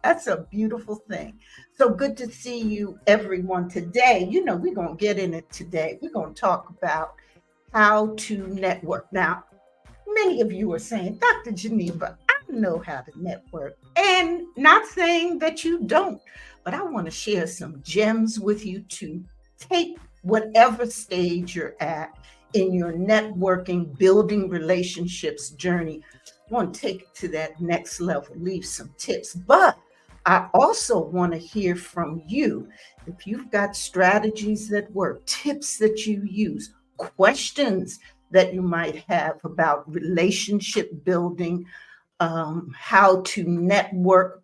That's a beautiful thing. So good to see you, everyone. Today, we're going to get in it today. We're going to talk about how to network. Now, many of you are saying, Dr. Geneva, I know how to network. And not saying that you don't, but I want to share some gems with you to take whatever stage you're at in your networking, building relationships journey. I want to take it to that next level, leave some tips. But I also want to hear from you. If you've got strategies that work, tips that you use, questions that you might have about relationship building, how to network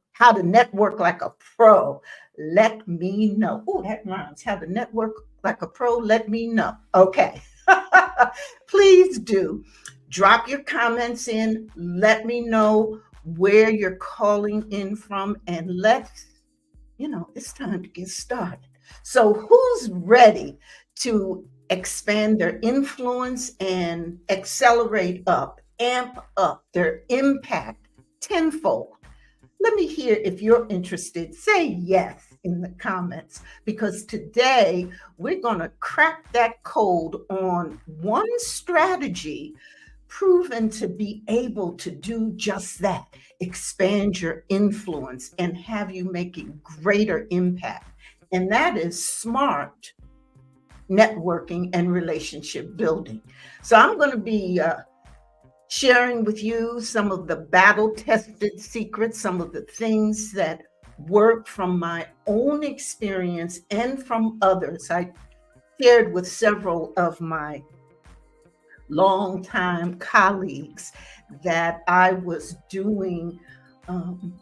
like a pro, let me know. Oh, that rhymes. How to network like a pro, let me know. Okay. Please do drop your comments in. Let me know where you're calling in from, and it's time to get started. So, who's ready to expand their influence and accelerate up, amp up their impact tenfold? Let me hear if you're interested. Say yes in the comments, because today we're going to crack that code on one strategy proven to be able to do just that, expand your influence and have you making greater impact. And that is smart networking and relationship building. So I'm going to be sharing with you some of the battle tested secrets, some of the things that work from my own experience and from others. I shared with several of my longtime colleagues that I was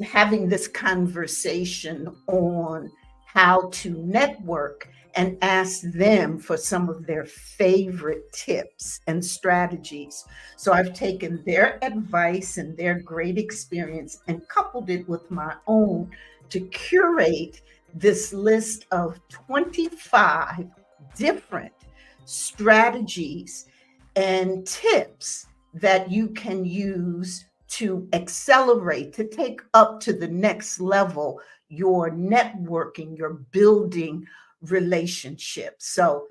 having this conversation on how to network, and ask them for some of their favorite tips and strategies. So I've taken their advice and their great experience and coupled it with my own to curate this list of 25 different strategies and tips that you can use to accelerate, to take up to the next level your networking, your building relationships. So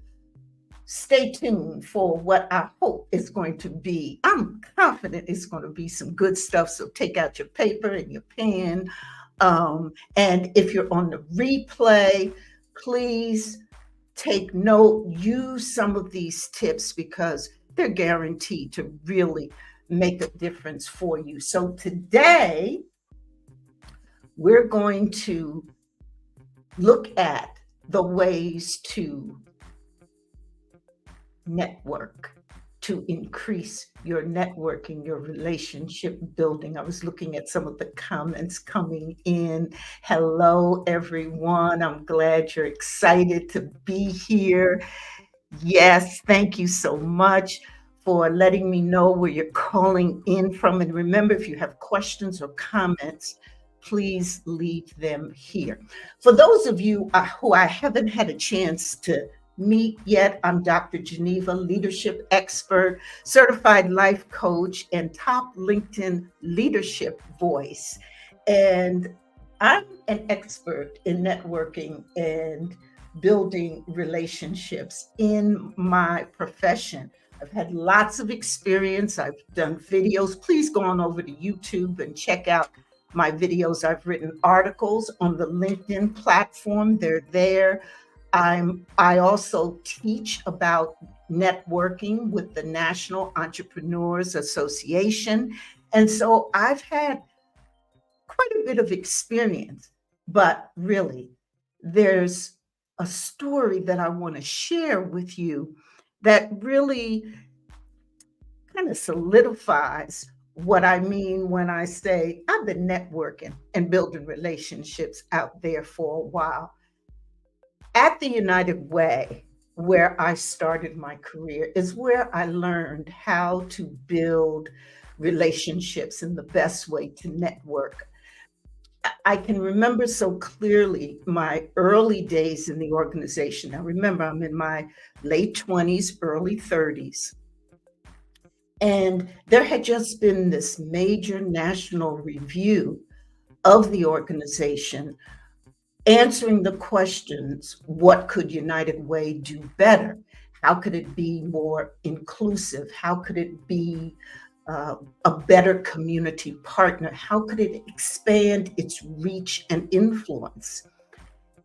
stay tuned for what I hope is going to be. I'm confident it's going to be some good stuff. So take out your paper and your pen. And if you're on the replay, please take note, use some of these tips because they're guaranteed to really make a difference for you. So today, we're going to look at the ways to network, to increase your networking, your relationship building. I was looking at some of the comments coming in. Hello, everyone. I'm glad you're excited to be here. Yes, thank you so much for letting me know where you're calling in from. And remember, if you have questions or comments, please leave them here. For those of you who I haven't had a chance to meet yet, I'm Dr. Geneva, leadership expert, certified life coach, and top LinkedIn leadership voice. And I'm an expert in networking and building relationships in my profession. I've had lots of experience. I've done videos. Please go on over to YouTube and check out my videos. I've written articles on the LinkedIn platform. They're there. I also teach about networking with the National Entrepreneurs Association. And so I've had quite a bit of experience, but really there's a story that I want to share with you that really kind of solidifies what I mean when I say I've been networking and building relationships out there for a while. At the United Way, where I started my career, is where I learned how to build relationships and the best way to network. I can remember so clearly my early days in the organization. Now, remember, I'm in my late 20s, early 30s. And there had just been this major national review of the organization, answering the questions: what could United Way do better? How could it be more inclusive? How could it be uh, a better community partner? How could it expand its reach and influence?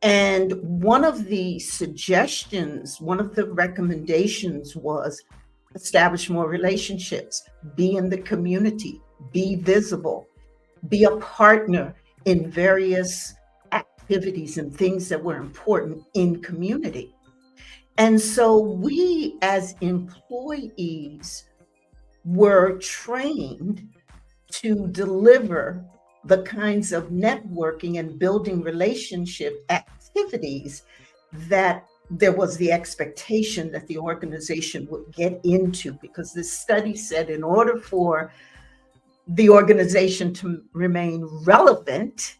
And one of the suggestions, one of the recommendations was establish more relationships, be in the community, be visible, be a partner in various activities and things that were important in community. And so we as employees were trained to deliver the kinds of networking and building relationship activities that there was the expectation that the organization would get into, because this study said in order for the organization to remain relevant,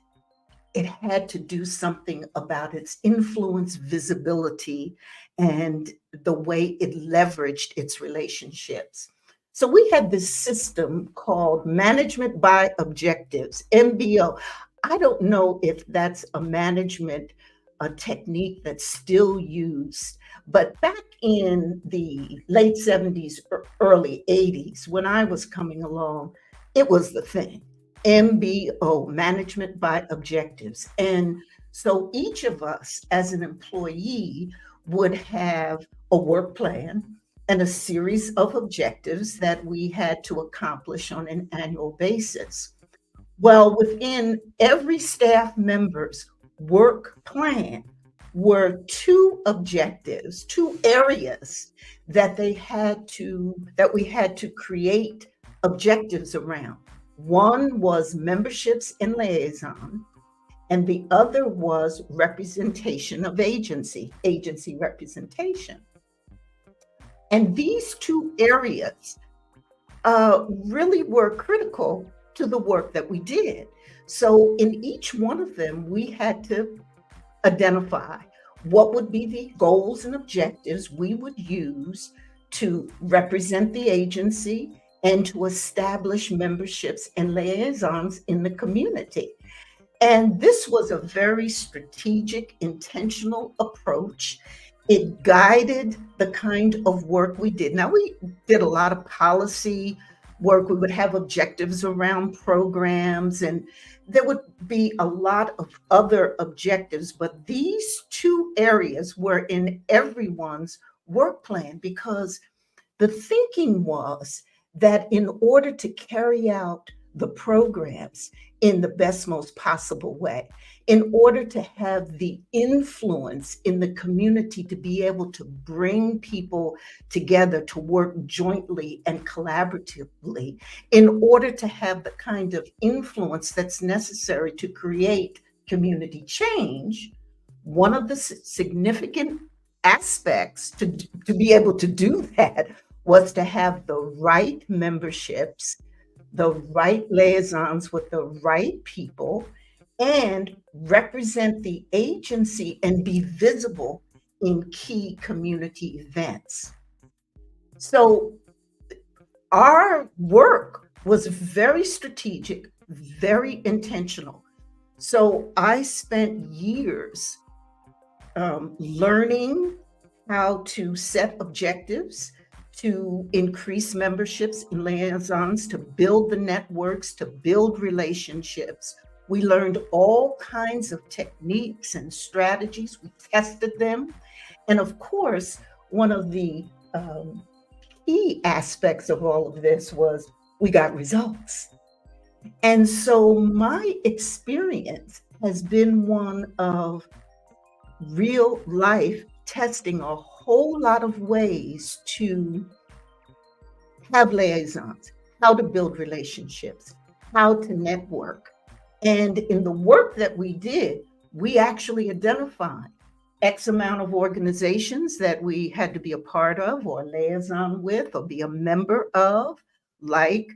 it had to do something about its influence, visibility, and the way it leveraged its relationships. So we had this system called management by objectives, MBO. I don't know if that's a management a technique that's still used, but back in the late 70s, early 80s, when I was coming along, it was the thing. MBO, management by objectives. And so each of us as an employee would have a work plan and a series of objectives that we had to accomplish on an annual basis. Well, within every staff member's work plan were two objectives, two areas that we had to create objectives around. One was memberships and liaison, and the other was representation of agency representation. And these two areas really were critical to the work that we did. So in each one of them, we had to identify what would be the goals and objectives we would use to represent the agency and to establish memberships and liaisons in the community. And this was a very strategic, intentional approach. It guided the kind of work we did. Now, we did a lot of policy work. We would have objectives around programs, and there would be a lot of other objectives, but these two areas were in everyone's work plan, because the thinking was that in order to carry out the programs in the best, most possible way, in order to have the influence in the community to be able to bring people together to work jointly and collaboratively, in order to have the kind of influence that's necessary to create community change, one of the significant aspects to be able to do that was to have the right memberships, the right liaisons with the right people, and represent the agency and be visible in key community events. So our work was very strategic, very intentional. So I spent years learning how to set objectives, to increase memberships and liaisons, to build the networks, to build relationships. We learned all kinds of techniques and strategies. We tested them. And of course, one of the key aspects of all of this was we got results. And so my experience has been one of real life testing a whole lot of ways to have liaisons, how to build relationships, how to network. And in the work that we did, we actually identified X amount of organizations that we had to be a part of or liaison with or be a member of. Like,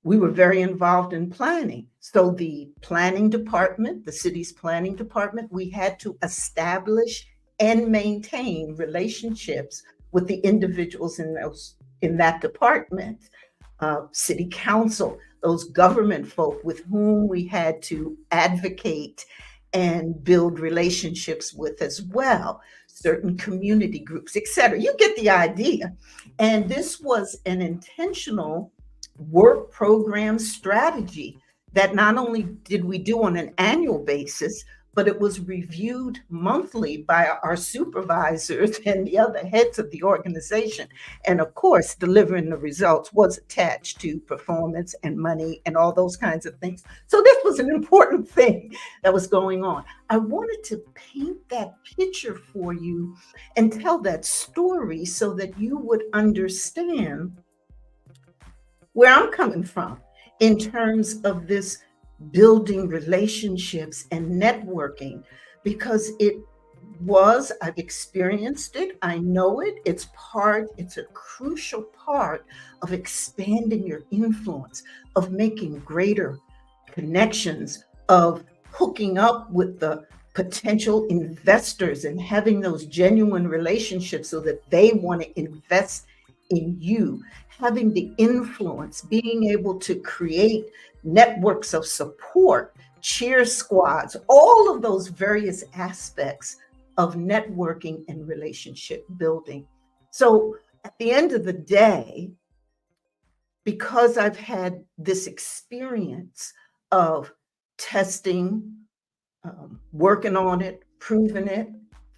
we were very involved in planning. So the planning department, the city's planning department, we had to establish and maintain relationships with the individuals in that department. city council, those government folk with whom we had to advocate and build relationships with as well, certain community groups, etc. You get the idea. And this was an intentional work program strategy that not only did we do on an annual basis, but it was reviewed monthly by our supervisors and the other heads of the organization. And of course, delivering the results was attached to performance and money and all those kinds of things. So this was an important thing that was going on. I wanted to paint that picture for you and tell that story so that you would understand where I'm coming from in terms of this building relationships and networking, because I've experienced it, I know it, it's a crucial part of expanding your influence, of making greater connections, of hooking up with the potential investors and having those genuine relationships so that they want to invest in you, having the influence, being able to create networks of support, cheer squads, all of those various aspects of networking and relationship building. So at the end of the day, because I've had this experience of testing, working on it, proving it,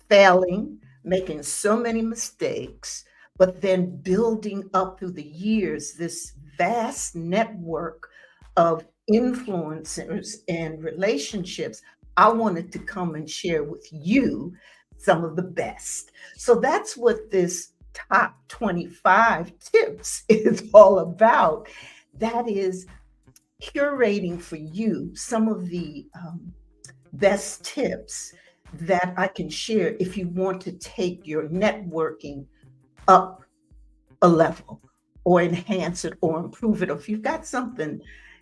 failing, making so many mistakes, but then building up through the years this vast network of influencers and relationships, I wanted to come and share with you some of the best. So that's what this top 25 tips is all about. That is curating for you some of the best tips that I can share if you want to take your networking up a level or enhance it or improve it. Or if you've got something,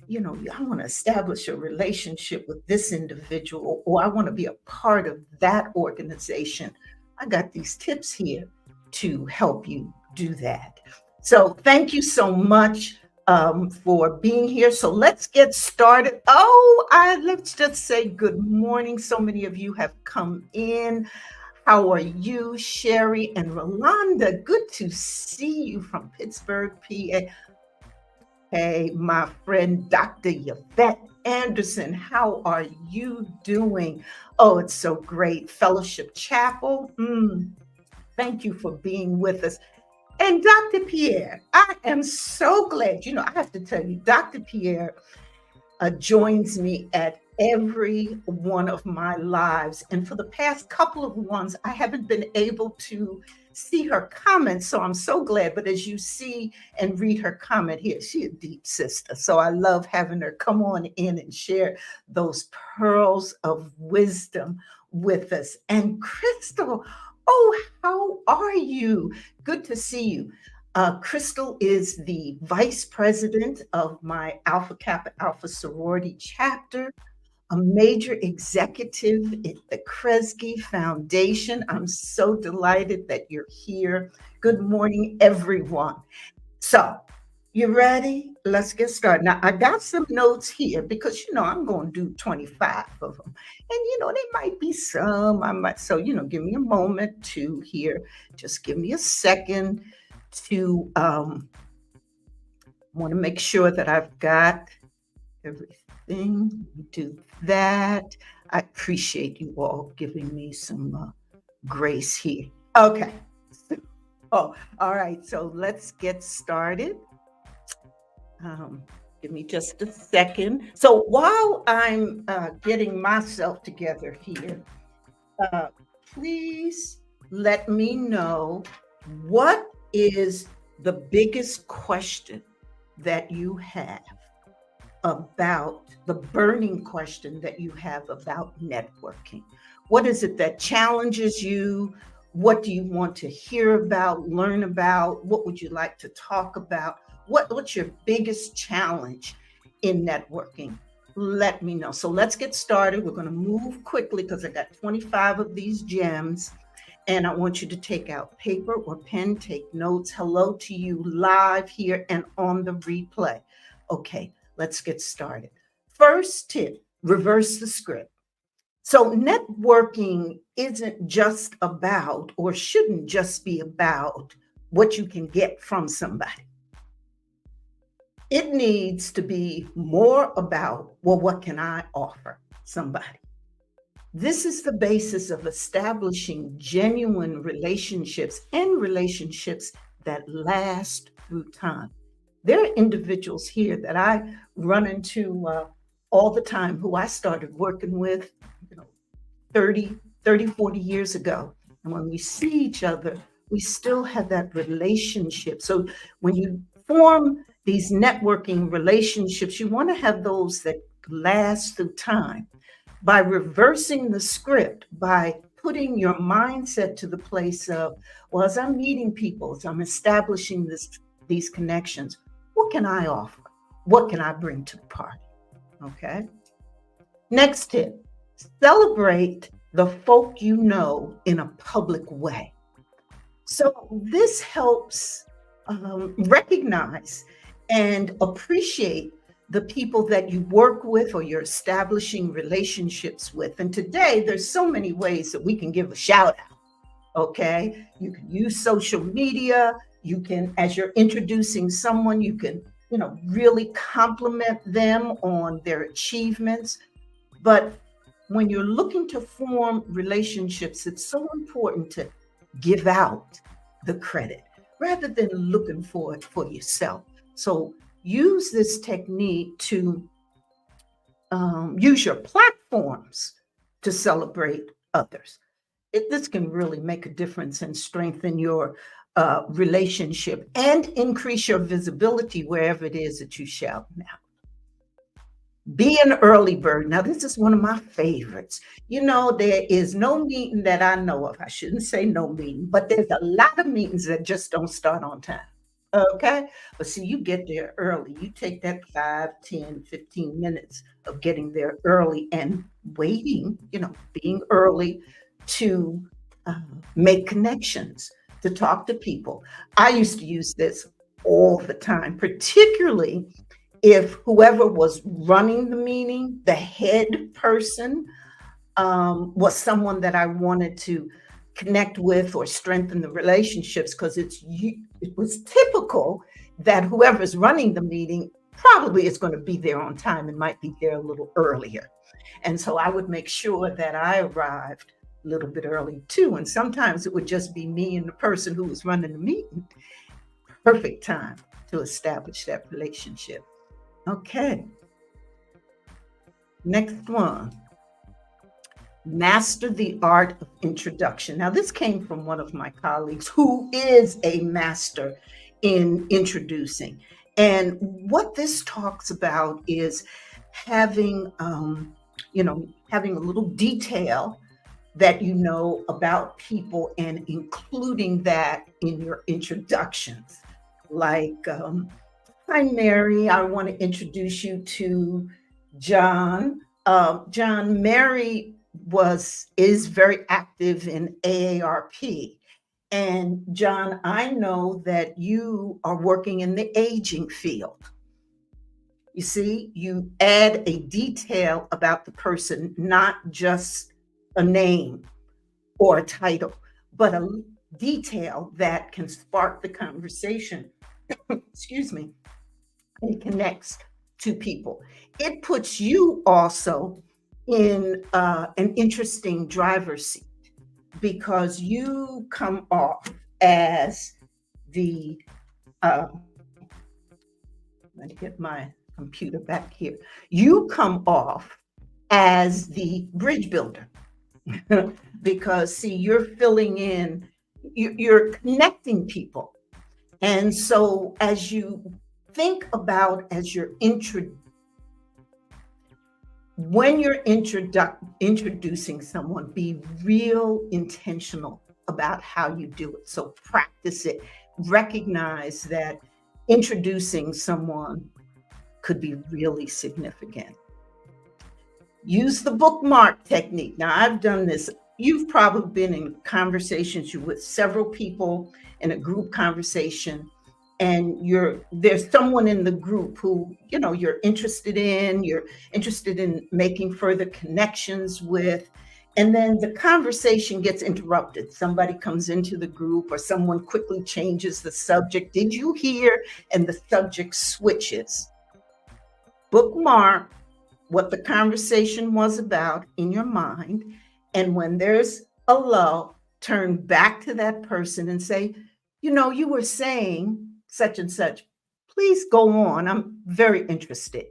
I want to establish a relationship with this individual, or I want to be a part of that organization, I got these tips here to help you do that. So thank you so much for being here. So let's get started. Let's just say good morning. So many of you have come in. How are you, Sherry and Rolanda? Good to see you from Pittsburgh, PA. Hey, my friend, Dr. Yvette Anderson, how are you doing? Oh, it's so great. Fellowship Chapel. Thank you for being with us. And Dr. Pierre, I am so glad. I have to tell you, Dr. Pierre joins me at every one of my lives. And for the past couple of ones, I haven't been able to see her comments. So I'm so glad. But as you see and read her comment here, she's a deep sister. So I love having her come on in and share those pearls of wisdom with us. And Crystal, how are you? Good to see you. Crystal is the vice president of my Alpha Kappa Alpha sorority chapter, a major executive at the Kresge Foundation. I'm so delighted that you're here. Good morning, everyone. So, you ready? Let's get started. Now, I got some notes here because, I'm going to do 25 of them. And, there might be some I might. So, give me a moment to hear. Just give me a second to want to make sure that I've got everything. Do that. I appreciate you all giving me some grace here. Okay. All right. So let's get started. Give me just a second. So while I'm getting myself together here, please let me know, what is the biggest question that you have about, the burning question that you have about networking? What is it that challenges you? What do you want to hear about, learn about? What would you like to talk about? What's your biggest challenge in networking? Let me know. So let's get started. We're going to move quickly because I got 25 of these gems. And I want you to take out paper or pen, take notes. Hello to you live here and on the replay. Okay, let's get started. First tip, reverse the script. So, networking isn't just about, or shouldn't just be about, what you can get from somebody. It needs to be more about, well, what can I offer somebody? This is the basis of establishing genuine relationships and relationships that last through time. There are individuals here that I run into all the time who I started working with, you know, 40 years ago. And when we see each other, we still have that relationship. So when you form these networking relationships, you want to have those that last through time by reversing the script, by putting your mindset to the place of, well, as I'm meeting people, as I'm establishing these connections, what can I offer? What can I bring to the party? Okay. Next tip, celebrate the folk you know in a public way. So this helps recognize and appreciate the people that you work with or you're establishing relationships with. And today, there's so many ways that we can give a shout out. Okay. You can use social media. You can, as you're introducing someone, you can, really compliment them on their achievements. But when you're looking to form relationships, it's so important to give out the credit rather than looking for it for yourself. So use this technique to use your platforms to celebrate others. This can really make a difference and strengthen your relationship and increase your visibility wherever it is that you shout now. Be an early bird. Now, this is one of my favorites. There is no meeting that I know of. I shouldn't say no meeting, but there's a lot of meetings that just don't start on time. Okay. But see, you get there early. You take that 5, 10, 15 minutes of getting there early and waiting, being early to make connections, to talk to people. I used to use this all the time, particularly if whoever was running the meeting, the head person, was someone that I wanted to connect with or strengthen the relationships, because it was typical that whoever's running the meeting probably is going to be there on time and might be there a little earlier. And so I would make sure that I arrived a little bit early too. And sometimes it would just be me and the person who was running the meeting. Perfect time to establish that relationship. Okay. Next one. Master the art of introduction. Now, this came from one of my colleagues who is a master in introducing. And what this talks about is having, having a little detail that you know about people and including that in your introductions. Like, hi, Mary, I want to introduce you to John. John, Mary is very active in AARP. And John, I know that you are working in the aging field. You see, you add a detail about the person, not just a name or a title, but a detail that can spark the conversation. Excuse me. It connects to people. It puts you also in an interesting driver's seat, because you come off as the, let me get my computer back here. You come off as the bridge builder because, see, you're filling in, you're connecting people. And so as you think about, when you're introducing someone, be real intentional about how you do it. So practice it. Recognize that introducing someone could be really significant. Use the bookmark technique. Now, I've done this you've probably been in conversations with several people in a group conversation, and there's someone in the group who you're interested in making further connections with, and then the conversation gets interrupted. Somebody comes into the group, or someone quickly changes the subject. Did you hear? And the subject switches. Bookmark what the conversation was about in your mind. And when there's a lull, turn back to that person and say, you were saying such and such. Please go on. I'm very interested.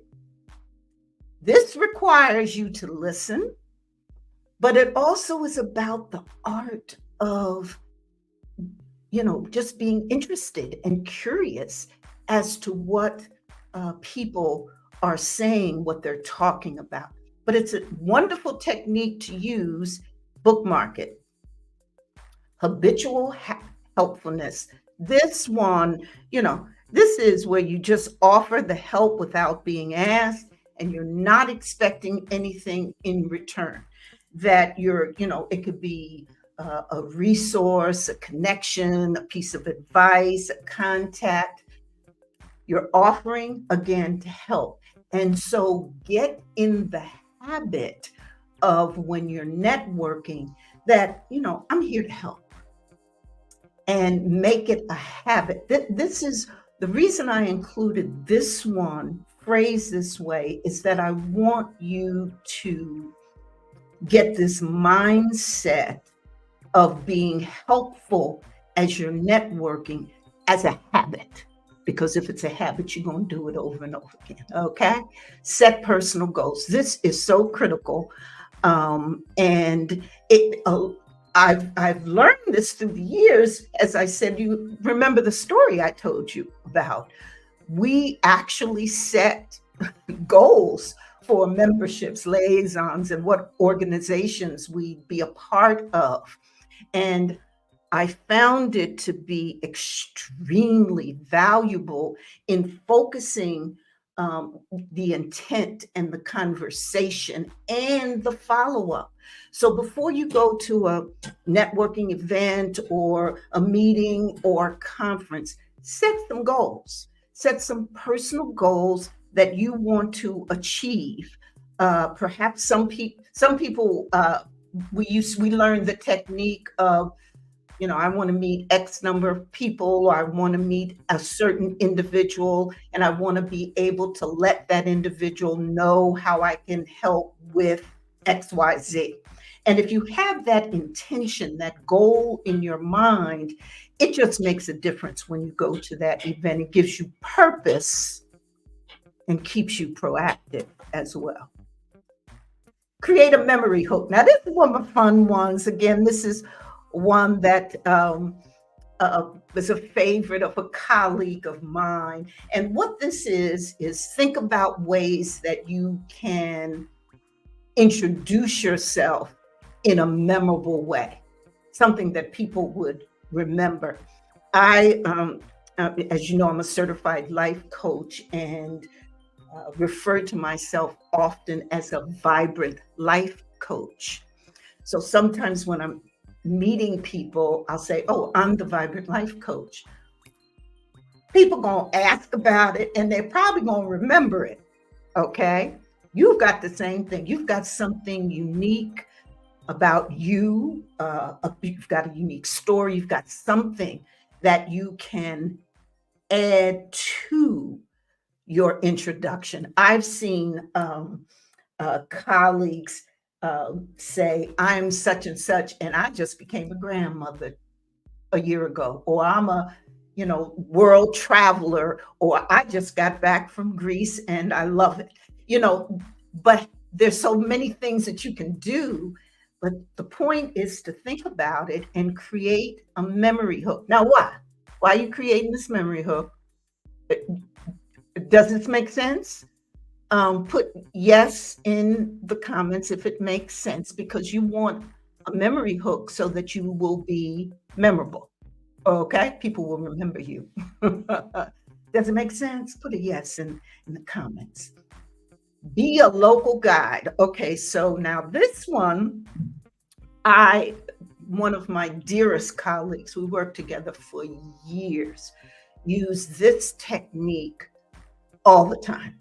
This requires you to listen, but it also is about the art of, just being interested and curious as to what people are saying, what they're talking about. But it's a wonderful technique to use. Bookmark it. Habitual helpfulness. This one, this is where you just offer the help without being asked, and you're not expecting anything in return. That it could be a resource, a connection, a piece of advice, a contact. You're offering, again, to help. And so get in the habit of, when you're networking, that, I'm here to help, and make it a habit. This is the reason I included this one phrased this way, is that I want you to get this mindset of being helpful as you're networking as a habit. Because if it's a habit, you're going to do it over and over again. Okay? Set personal goals. This is so critical. And I've learned this through the years. As I said, you remember the story I told you about. We actually set goals for memberships, liaisons, and what organizations we'd be a part of. And I found it to be extremely valuable in focusing the intent and the conversation and the follow-up. So before you go to a networking event or a meeting or conference, set some goals. Set some personal goals that you want to achieve. Perhaps some people we learned the technique of, I want to meet X number of people, or I want to meet a certain individual, and I want to be able to let that individual know how I can help with XYZ. And if you have that intention, that goal in your mind, it just makes a difference when you go to that event. It gives you purpose and keeps you proactive as well. Create a memory hook. Now, this is one of the fun ones. Again, this is one that was a favorite of a colleague of mine. And what this is think about ways that you can introduce yourself in a memorable way, something that people would remember. I, as you know, I'm a certified life coach, and refer to myself often as a vibrant life coach. So sometimes when I'm meeting people, I'll say, "Oh, I'm the vibrant life coach." People gonna ask about it, and they're probably gonna remember it. Okay, you've got the same thing. You've got something unique about you. You've got a unique story. You've got something that you can add to your introduction. I've seen colleagues say, "I'm such and such, and I just became a grandmother a year ago," or "I'm a world traveler," or "I just got back from Greece and I love it." But there's so many things that you can do. But the point is to think about it and create a memory hook. Now, why? Why are you creating this memory hook? Does this make sense? Put yes in the comments if it makes sense, because you want a memory hook so that you will be memorable. Okay? People will remember you. Does it make sense? Put a yes in the comments. Be a local guide. Okay, so now this one, I, one of my dearest colleagues, we worked together for years, used this technique all the time.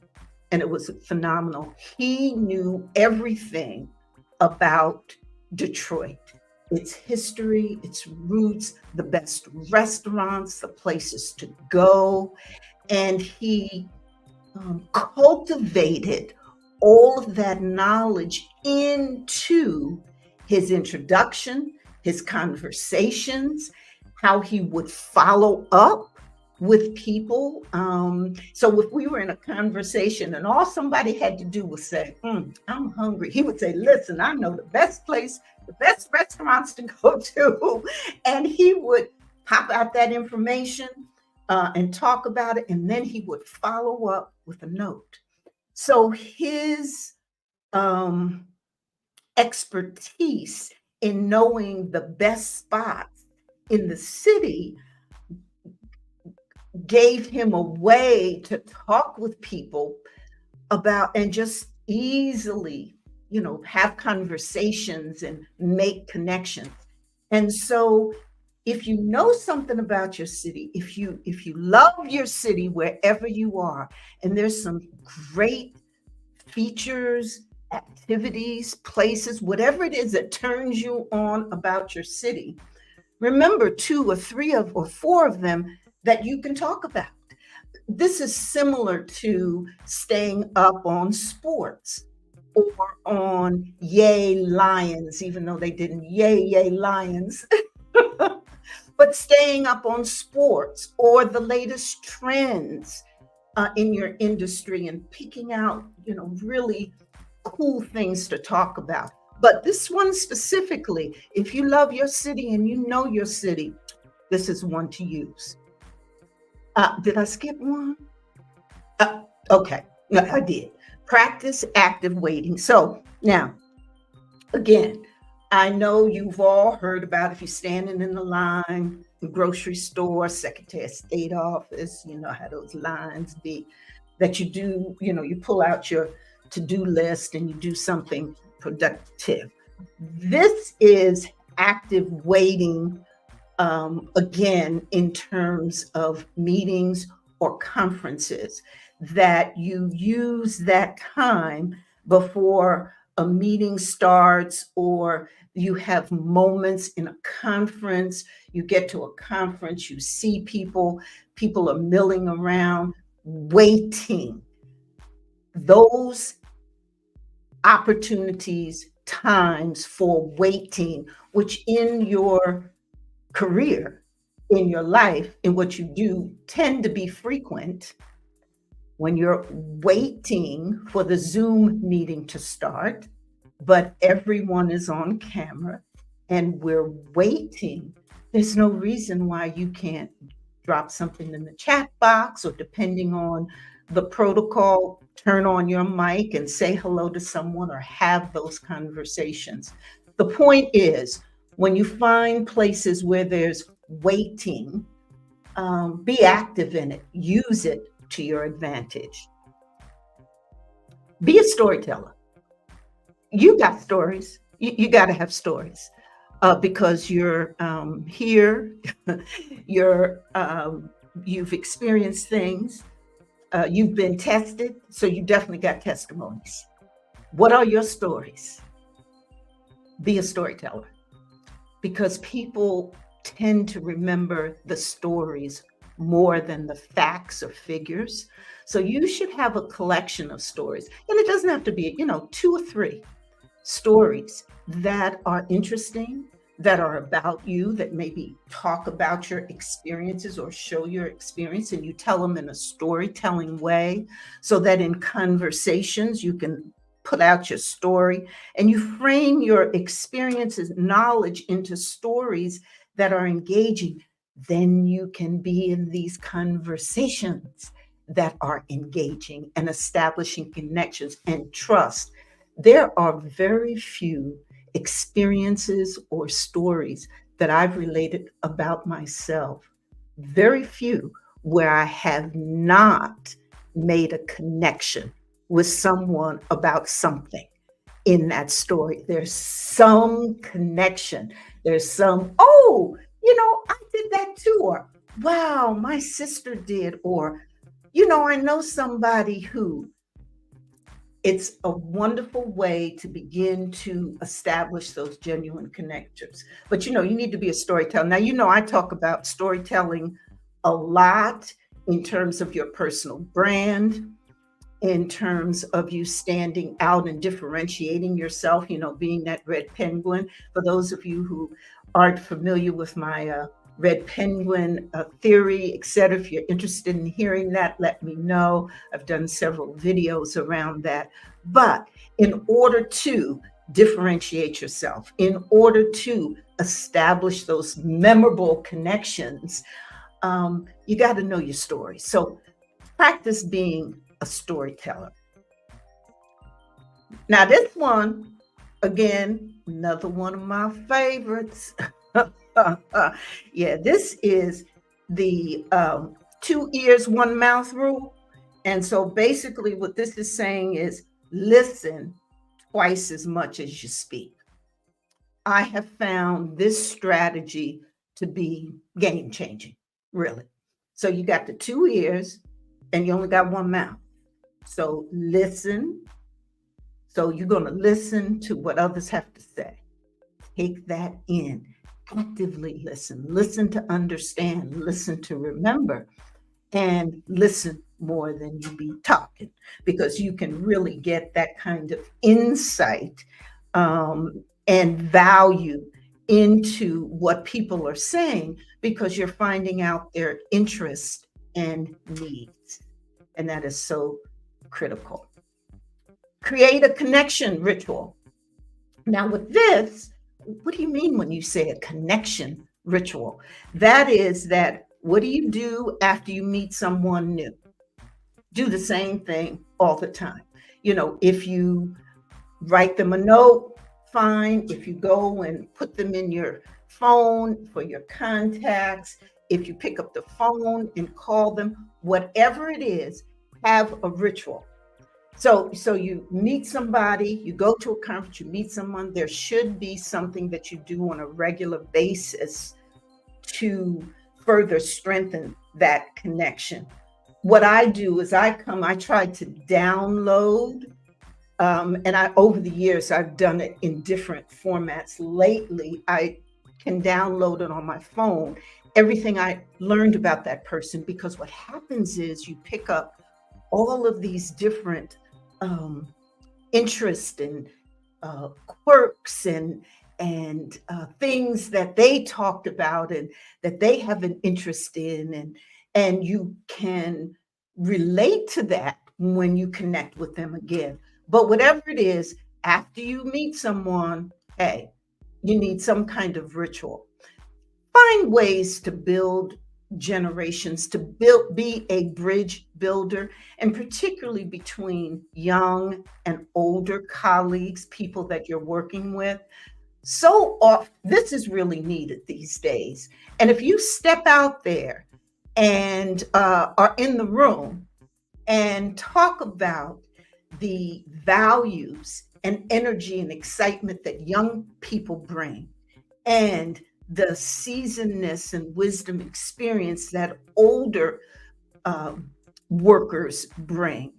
And it was phenomenal. He knew everything about Detroit, its history, its roots, the best restaurants, the places to go. And he cultivated all of that knowledge into his introduction, his conversations, how he would follow up with people. So if we were in a conversation and all somebody had to do was say, I'm hungry, he would say, listen, I know the best place, the best restaurants to go to. And he would pop out that information and talk about it. And then he would follow up with a note. So his um, expertise in knowing the best spots in the city gave him a way to talk with people about and just easily, have conversations and make connections. And so if you know something about your city, if you love your city wherever you are, and there's some great features, activities, places, whatever it is that turns you on about your city, remember two or three of or four of them that you can talk about. This is similar to staying up on sports or on yay lions, even though they didn't yay lions, but staying up on sports or the latest trends in your industry and picking out, really cool things to talk about. But this one specifically, if you love your city and you know your city, this is one to use. Did I skip one? Okay, no, I did. Practice active waiting. So now, again, I know you've all heard about if you're standing in the line, the grocery store, Secretary of State office, you know how those lines be, that you do, you pull out your to-do list and you do something productive. This is active waiting, again, in terms of meetings or conferences, that you use that time before a meeting starts, or you have moments in a conference. You get to a conference, you see people are milling around, waiting. Those opportunities, times for waiting, which in your career, in your life, in what you do, tend to be frequent. When you're waiting for the Zoom meeting to start, but everyone is on camera and we're waiting, there's no reason why you can't drop something in the chat box, or depending on the protocol, turn on your mic and say hello to someone or have those conversations. The point is, when you find places where there's waiting, be active in it, use it to your advantage. Be a storyteller. You got stories. You got to have stories because you're here, you've experienced things, you've been tested, so you definitely got testimonies. What are your stories? Be a storyteller, because people tend to remember the stories more than the facts or figures. So you should have a collection of stories. And it doesn't have to be, two or three stories that are interesting, that are about you, that maybe talk about your experiences or show your experience, and you tell them in a storytelling way, so that in conversations you can put out your story and you frame your experiences, knowledge into stories that are engaging. Then you can be in these conversations that are engaging and establishing connections and trust. There are very few experiences or stories that I've related about myself, very few, where I have not made a connection with someone about something. in that story. There's some connection. There's some, oh, I did that too. Or, wow, my sister did. Or, I know somebody who. It's a wonderful way to begin to establish those genuine connectors. But you need to be a storyteller. Now, I talk about storytelling a lot in terms of your personal brand, in terms of you standing out and differentiating yourself, being that red penguin. For those of you who aren't familiar with my red penguin theory, etc., if you're interested in hearing that, let me know. I've done several videos around that. But in order to differentiate yourself, in order to establish those memorable connections, you got to know your story. So practice being a storyteller. Now, this one, again, another one of my favorites. Yeah, this is the 2 ears, 1 mouth rule. And so basically, what this is saying is listen twice as much as you speak. I have found this strategy to be game changing, really. So you got the 2 ears and you only got 1 mouth. So listen. So you're going to listen to what others have to say. Take that in. Actively listen. Listen to understand. Listen to remember. And listen more than you be talking, because you can really get that kind of insight and value into what people are saying, because you're finding out their interests and needs. And that is so critical. Create a connection ritual. Now, with this, what do you mean when you say a connection ritual? That is that, what do you do after you meet someone new? Do the same thing all the time. If you write them a note, fine. If you go and put them in your phone for your contacts, if you pick up the phone and call them, whatever it is, have a ritual. So you meet somebody, you go to a conference, you meet someone, there should be something that you do on a regular basis to further strengthen that connection. What I do is I try to download, and over the years, I've done it in different formats. Lately, I can download it on my phone, everything I learned about that person, because what happens is you pick up all of these different interests and quirks and things that they talked about and that they have an interest in, and you can relate to that when you connect with them again. But whatever it is, after you meet someone, hey, you need some kind of ritual. Find ways to build generations, to be a bridge builder, and particularly between young and older colleagues, people that you're working with. So often, this is really needed these days. And if you step out there and are in the room and talk about the values and energy and excitement that young people bring, and the seasonedness and wisdom experience that older workers bring,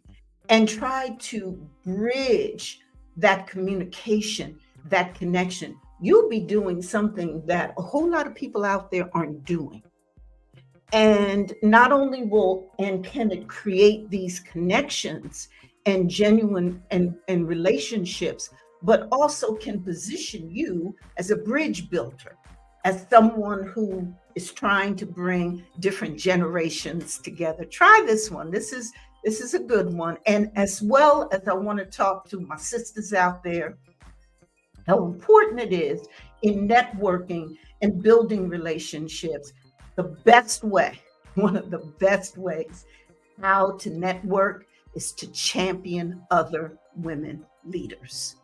and try to bridge that communication, that connection, you'll be doing something that a whole lot of people out there aren't doing. And not only can it create these connections and genuine and relationships, but also can position you as a bridge builder, as someone who is trying to bring different generations together. Try this one. This is a good one. And as well as I want to talk to my sisters out there, how important it is in networking and building relationships. The best way, one of the best ways how to network is to champion other women leaders.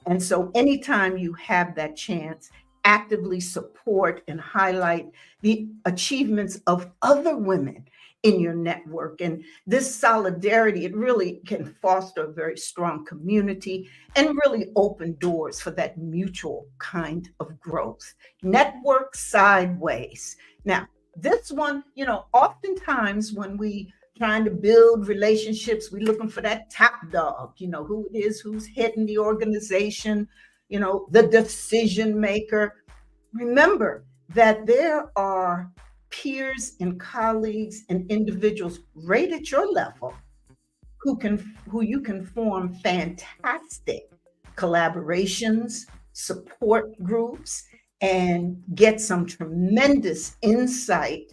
And so anytime you have that chance, actively support and highlight the achievements of other women in your network. And this solidarity, it really can foster a very strong community and really open doors for that mutual kind of growth. Network sideways. Now, this one, oftentimes when we trying to build relationships, we're looking for that top dog, who it is, who's heading the organization, the decision maker. Remember that there are peers and colleagues and individuals right at your level who you can form fantastic collaborations, support groups, and get some tremendous insight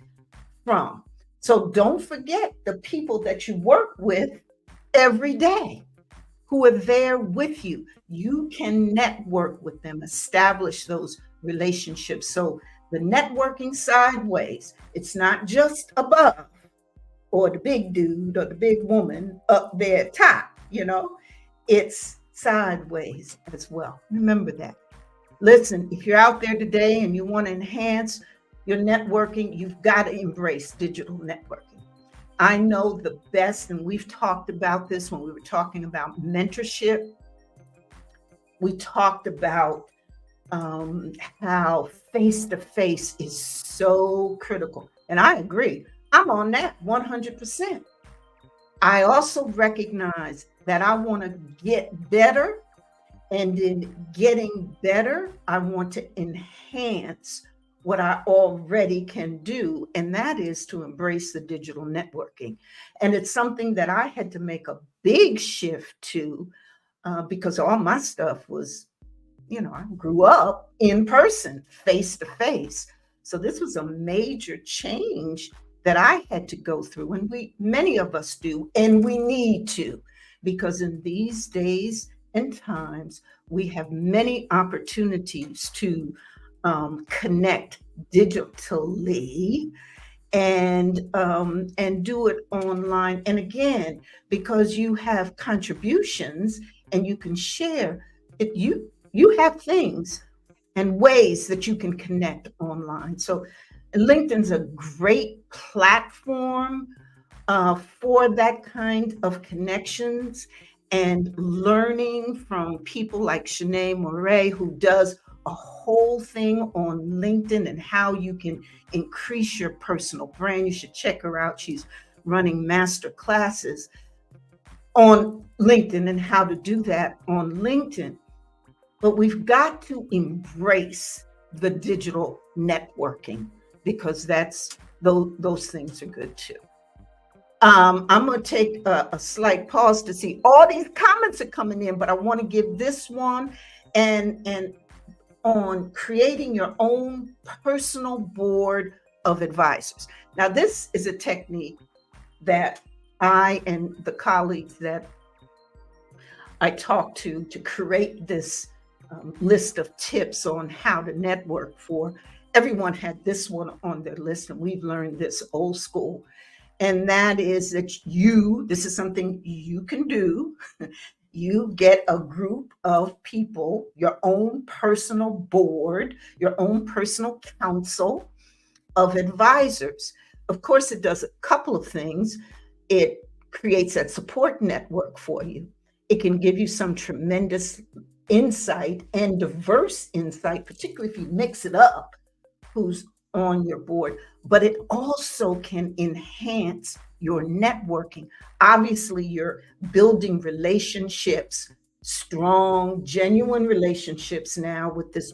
from. So don't forget the people that you work with every day who are there with you. You can network with them, establish those relationships. So the networking sideways, it's not just above or the big dude or the big woman up there at top, it's sideways as well. Remember that. Listen, if you're out there today and you want to enhance your networking, you've got to embrace digital networking. I know the best, and we've talked about this when we were talking about mentorship. We talked about how face-to-face is so critical. And I agree. I'm on that 100%. I also recognize that I want to get better. And in getting better, I want to enhance what I already can do. And that is to embrace the digital networking. And it's something that I had to make a big shift to because all my stuff was, I grew up in person, face to face. So this was a major change that I had to go through. And many of us do, and we need to, because in these days and times, we have many opportunities to connect digitally and do it online. And again, because you have contributions and you can share it, you have things and ways that you can connect online. So LinkedIn's a great platform for that kind of connections and learning from people like Shanae Moray, who does a whole thing on LinkedIn and how you can increase your personal brand. You should check her out. She's running master classes on LinkedIn and how to do that on LinkedIn. But we've got to embrace the digital networking because those things are good too. I'm going to take a slight pause to see all these comments are coming in, but I want to give this one and on creating your own personal board of advisors. Now, this is a technique that I and the colleagues that I talk to create this list of tips on how to network for. Everyone had this one on their list, and we've learned this old school. And that is that this is something you can do. You get a group of people, your own personal board, your own personal council of advisors. Of course, it does a couple of things. It creates that support network for you. It can give you some tremendous insight and diverse insight, particularly if you mix it up, who's on your board, but it also can enhance your networking. Obviously, you're building relationships, strong, genuine relationships now with this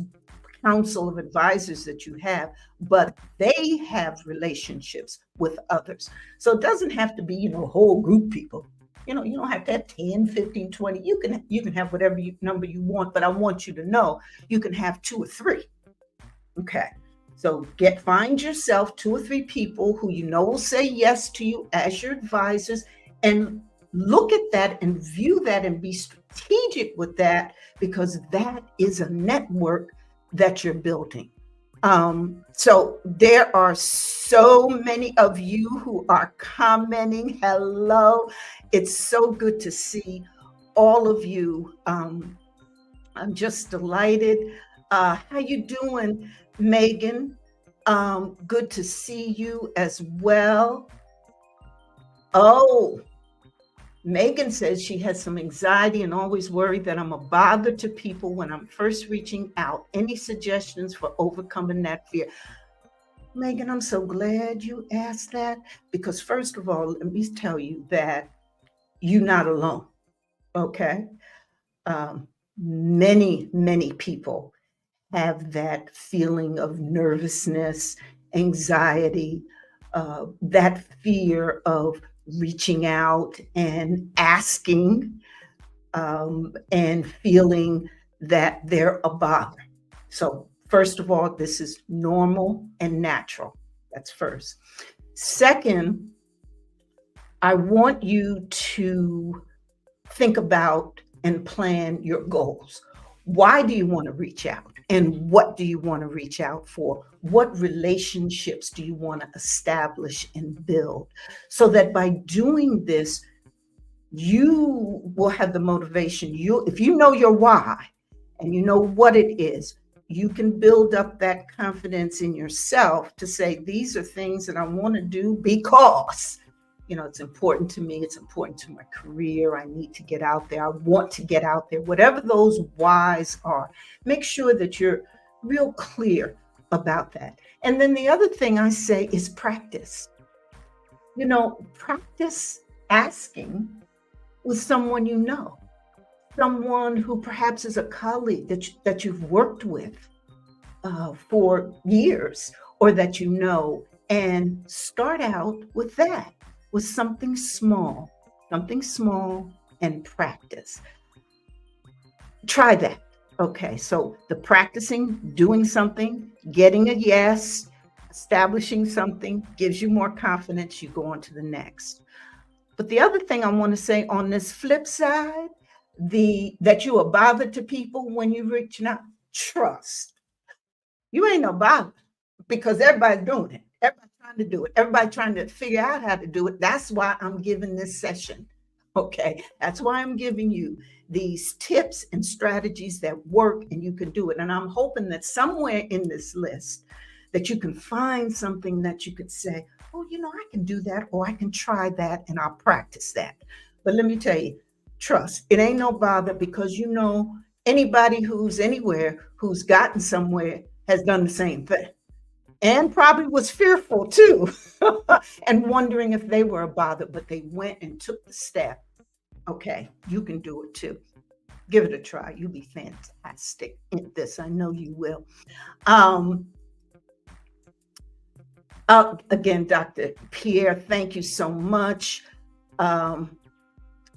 council of advisors that you have, but they have relationships with others. So it doesn't have to be, a whole group people. You don't have to have 10, 15, 20. You can have whatever number you want, but I want you to know you can have 2 or 3. Okay. So find yourself 2 or 3 people who will say yes to you as your advisors, and look at that and view that and be strategic with that, because that is a network that you're building. So there are so many of you who are commenting. Hello. It's so good to see all of you. I'm just delighted. How you doing, Megan? Good to see you as well. Oh, Megan says she has some anxiety and always worried that I'm a bother to people when I'm first reaching out. Any suggestions for overcoming that fear? Megan, I'm so glad you asked that because, first of all, let me tell you that you're not alone. Okay. Many people have that feeling of nervousness, anxiety, that fear of reaching out and asking, and feeling that they're a bother. So, first of all, this is normal and natural. That's first. Second, I want you to think about and plan your goals. Why do you want to reach out? And what do you want to reach out for? What relationships do you want to establish and build? So that by doing this, you will have the motivation. You, if you know your why and you know what it is, you can build up that confidence in yourself to say, these are things that I want to do because, it's important to me. It's important to my career. I need to get out there. I want to get out there. Whatever those whys are, make sure that you're real clear about that. And then the other thing I say is practice. Practice asking with someone someone who perhaps is a colleague that you've worked with for years or that and start out with that, with something small and practice. Try that. Okay, so the practicing, doing something, getting a yes, establishing something gives you more confidence. You go on to the next. But the other thing I want to say on this flip side, that you are bothered to people when you're reaching out, trust. You ain't no bother because everybody's doing it. Everybody's trying to do it. Everybody trying to figure out how to do it. That's why I'm giving this session. Okay. That's why I'm giving you these tips and strategies that work and you can do it. And I'm hoping that somewhere in this list that you can find something that you could say, oh, I can do that, or I can try that and I'll practice that. But let me tell you, trust. It ain't no bother because anybody who's anywhere who's gotten somewhere has done the same thing and probably was fearful too and wondering if they were a bother, but they went and took the step. Okay, you can do it too. Give it a try. You'll be fantastic at this. I know you will. Again, Dr. Pierre, thank you so much.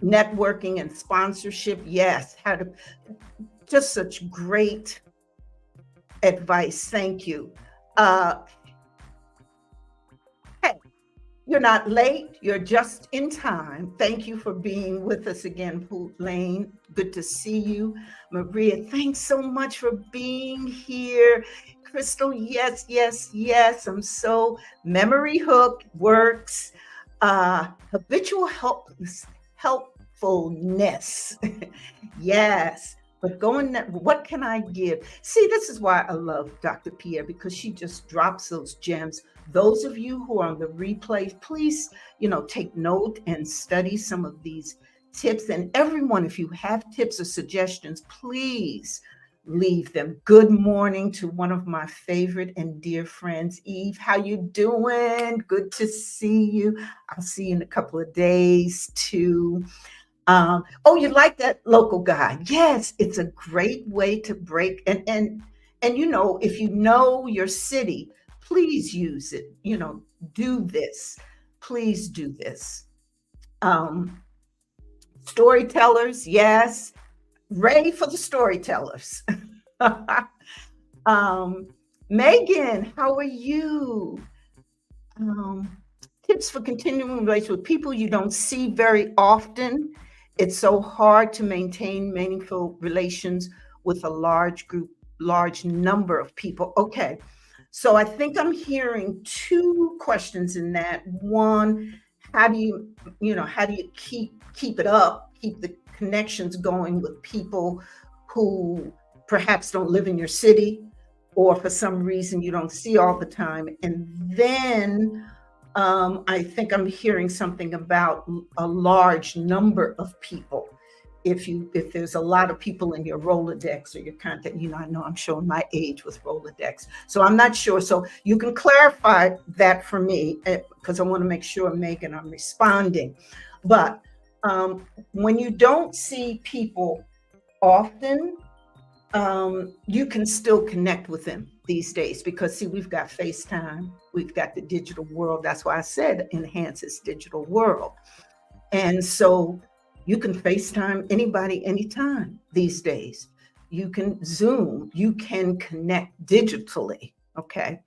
Networking and sponsorship, yes, just such great advice. Thank you. Hey, you're not late. You're just in time. Thank you for being with us again, Poot Lane. Good to see you. Maria, thanks so much for being here. Crystal, yes, yes, yes. I'm so memory hook works. Habitual helpfulness. Yes. But what can I give? See, this is why I love Dr. Pierre, because she just drops those gems. Those of you who are on the replay, please, take note and study some of these tips. And everyone, if you have tips or suggestions, please leave them. Good morning to one of my favorite and dear friends, Eve. How you doing? Good to see you. I'll see you in a couple of days too. Oh, you like that local guy? Yes, it's a great way to break and if you know your city, please use it. Do this. Please do this. Storytellers, yes. Ready for the storytellers. Megan, how are you? Tips for continuing relations with people you don't see very often. It's so hard to maintain meaningful relations with a large number of people. Okay, so I think I'm hearing two questions in that. One, how do you keep it up, keep the connections going with people who perhaps don't live in your city or for some reason you don't see all the time? And then I think I'm hearing something about a large number of people. If there's a lot of people in your Rolodex or your contact, I know I'm showing my age with Rolodex, so I'm not sure. So you can clarify that for me because I want to make sure, Megan, I'm responding. But when you don't see people often, you can still connect with them these days because, see, we've got FaceTime, we've got the digital world. That's why I said enhance this digital world. And so you can FaceTime anybody anytime these days. You can Zoom, you can connect digitally. Okay.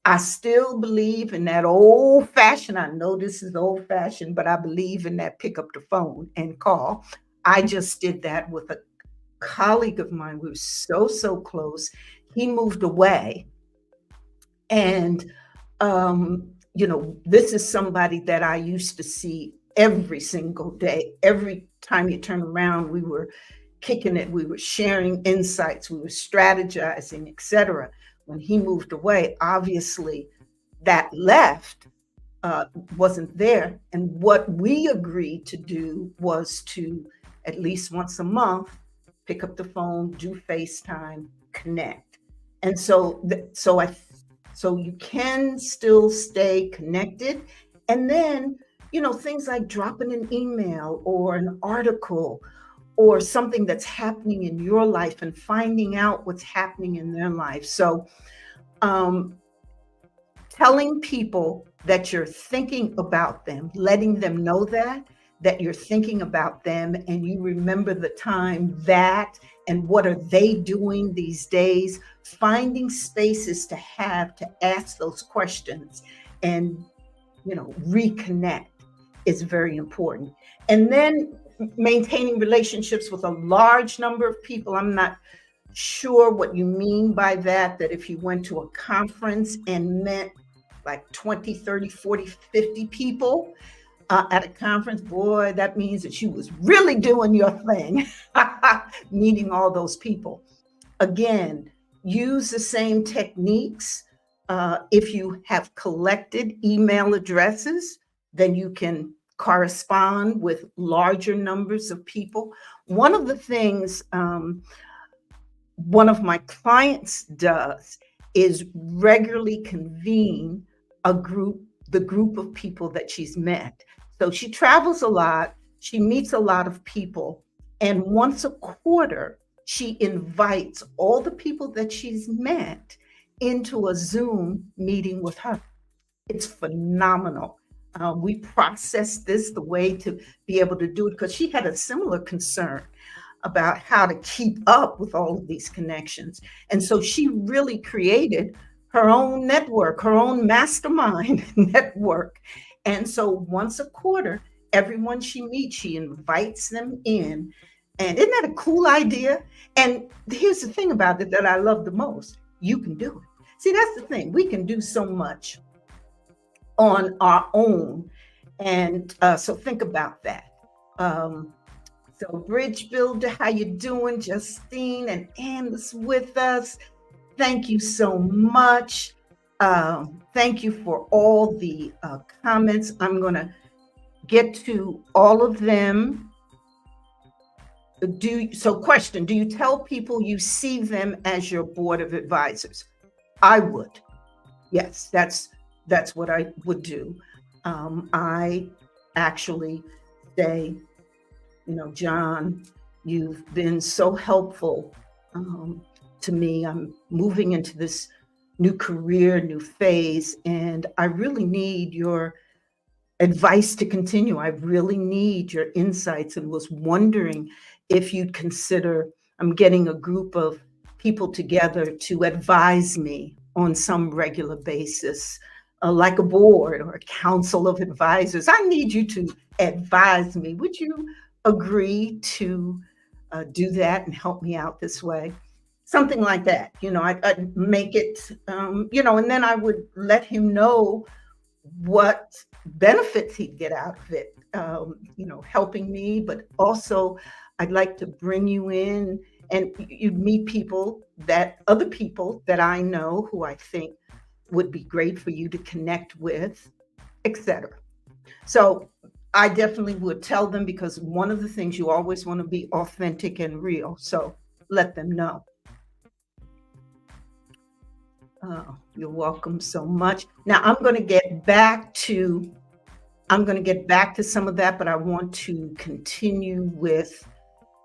I still believe in that old fashioned, I know this is old fashioned, but I believe in that pick up the phone and call. I just did that with a colleague of mine. We were so close. He moved away. And, this is somebody that I used to see every single day. Every time you turn around, we were kicking it. We were sharing insights. We were strategizing, etc. When he moved away, obviously that left wasn't there. And what we agreed to do was to, at least once a month, pick up the phone, do FaceTime, connect. And so you can still stay connected. And then, things like dropping an email or an article or something that's happening in your life and finding out what's happening in their life. So telling people that you're thinking about them, letting them know that you're thinking about them and you remember the time that and what are they doing these days, finding spaces to ask those questions and, reconnect is very important. And then maintaining relationships with a large number of people. I'm not sure what you mean by that if you went to a conference and met like 20, 30, 40, 50 people at a conference, boy, that means that you was really doing your thing, meeting all those people. Again, use the same techniques. If you have collected email addresses, then you can correspond with larger numbers of people. One of the things one of my clients does is regularly convene the group of people that she's met. So she travels a lot, she meets a lot of people, and once a quarter, she invites all the people that she's met into a Zoom meeting with her. It's phenomenal. We processed this the way to be able to do it because she had a similar concern about how to keep up with all of these connections. And so she really created her own network, her own mastermind network. And so once a quarter, everyone she meets, she invites them in. And isn't that a cool idea? And here's the thing about it that I love the most. You can do it. See, that's the thing. We can do so much on our own. And so think about that. So Bridge Builder, how you doing? Justine and Ann is with us. Thank you so much. Thank you for all the comments. I'm going to get to all of them. Question, do you tell people you see them as your board of advisors? I would. Yes, that's what I would do. I actually say, John, you've been so helpful to me. I'm moving into this new career, new phase, and I really need your advice to continue. I really need your insights and was wondering if you'd consider, I'm getting a group of people together to advise me on some regular basis, like a board or a council of advisors. I need you to advise me. Would you agree to do that and help me out this way? Something like that. I'd make it, and then I would let him know what benefits he'd get out of it, helping me, but also I'd like to bring you in and you'd meet other people that I know who I think would be great for you to connect with. etc. So I definitely would tell them, because one of the things, you always want to be authentic and real. So let them know. You're welcome so much. Now I'm going to get back to some of that, but I want to continue with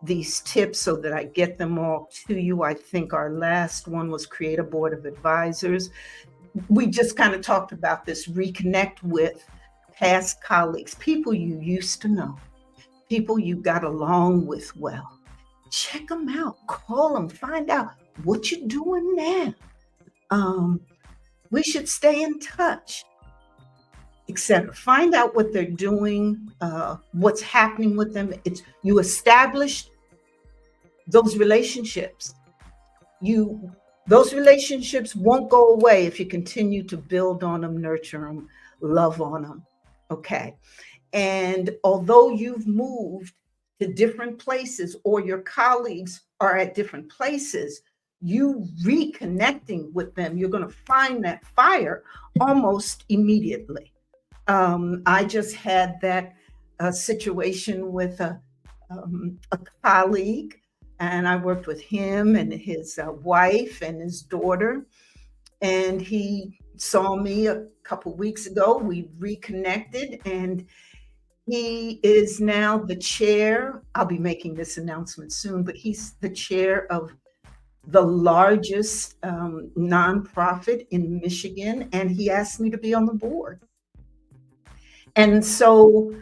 these tips so that I get them all to you. I think our last one was create a board of advisors. We just kind of talked about this. Reconnect with past colleagues, people you used to know, people you got along with well. Check them out, call them, find out what you're doing now. We should stay in touch, etc. Find out what they're doing, what's happening with them. It's you establish those relationships. You those relationships won't go away if you continue to build on them, nurture them, love on them. Okay. And although you've moved to different places, or your colleagues are at different places, you reconnecting with them, you're going to find that fire almost immediately. I just had that situation with a colleague, and I worked with him and his wife and his daughter. And he saw me a couple weeks ago. We reconnected, and he is now the chair. I'll be making this announcement soon, but he's the chair of the largest nonprofit in Michigan, and he asked me to be on the board. And so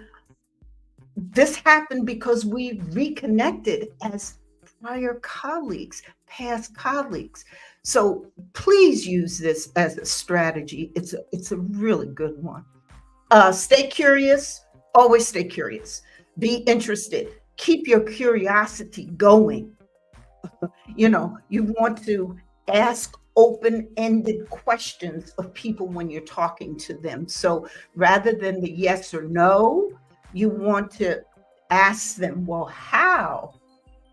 this happened because we reconnected as prior colleagues, past colleagues. So please use this as a strategy. It's a really good one. Stay curious. Always stay curious. Be interested. Keep your curiosity going. You want to ask open-ended questions of people when you're talking to them. So rather than the yes or no, you want to ask them, well, how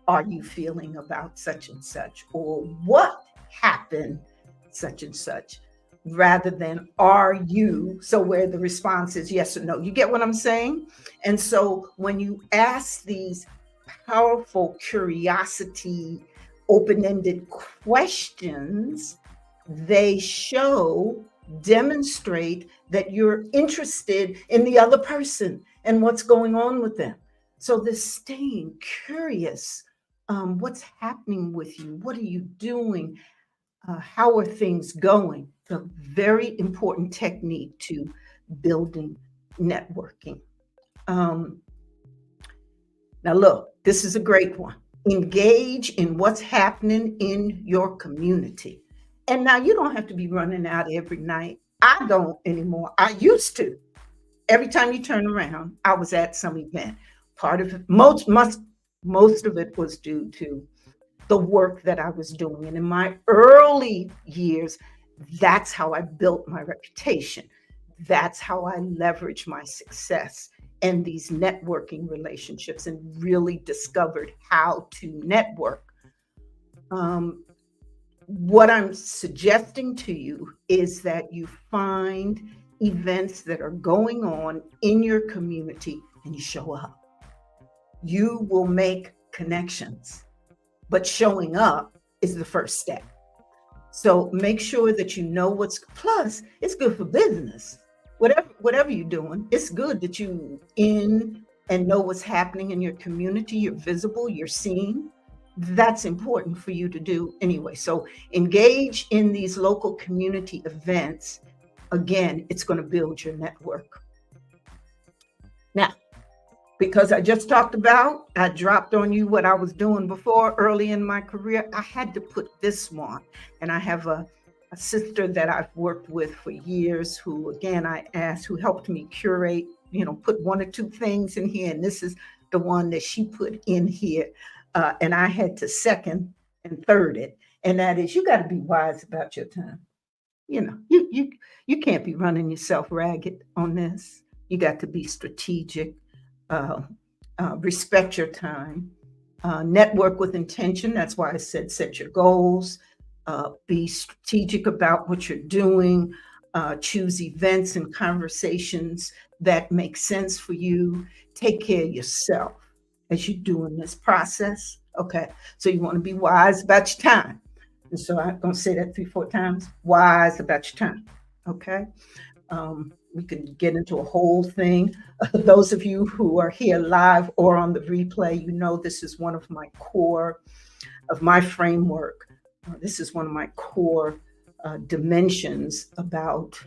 are you feeling about such and such? Or what happened, such and such? Rather than are you, so where the response is yes or no. You get what I'm saying? And so when you ask these powerful curiosity, open-ended questions, they demonstrate that you're interested in the other person and what's going on with them. So this staying curious, what's happening with you? What are you doing? How are things going? It's a very important technique to building networking. Now look, this is a great one. Engage in what's happening in your community. And now you don't have to be running out every night. I don't anymore. I used to. Every time you turn around, I was at some event. Part of it, most of it was due to the work that I was doing. And in my early years, that's how I built my reputation. That's how I leveraged my success and these networking relationships, and really discovered how to network. What I'm suggesting to you is that you find events that are going on in your community and you show up. You will make connections, but showing up is the first step. So make sure that you know plus it's good for business. Whatever you're doing, it's good that you in and know what's happening in your community. You're visible, you're seen. That's important for you to do anyway. So engage in these local community events. Again, it's going to build your network. Now, because I just talked about, I dropped on you what I was doing before early in my career, I had to put this one. And I have a sister that I've worked with for years who, again, I asked, who helped me curate, put one or two things in here. And this is the one that she put in here. And I had to second and third it. And that is, you got to be wise about your time. You can't be running yourself ragged on this. You got to be strategic, respect your time, network with intention. That's why I said set your goals, be strategic about what you're doing, Choose events and conversations that make sense for you. Take care of yourself as you're doing this process. Okay. So you want to be wise about your time. And so I'm going to say that 3, 4 times, wise about your time. Okay. We can get into a whole thing. Those of you who are here live or on the replay, you know this is one of my core of my framework. This is one of my core dimensions about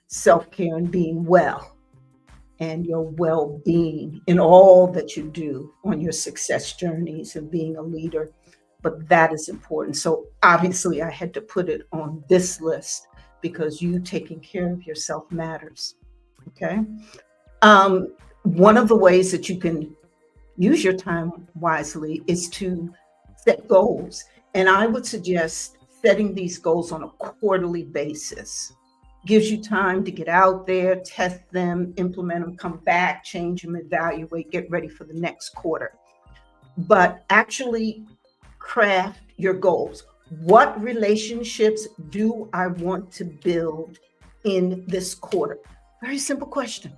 self-care and being well and your well-being in all that you do on your success journeys and being a leader. But that is important. So obviously I had to put it on this list because you taking care of yourself matters. Okay. One of the ways that you can use your time wisely is to set goals. And I would suggest setting these goals on a quarterly basis. Gives you time to get out there, test them, implement them, come back, change them, evaluate, get ready for the next quarter. But actually craft your goals. What relationships do I want to build in this quarter? Very simple question.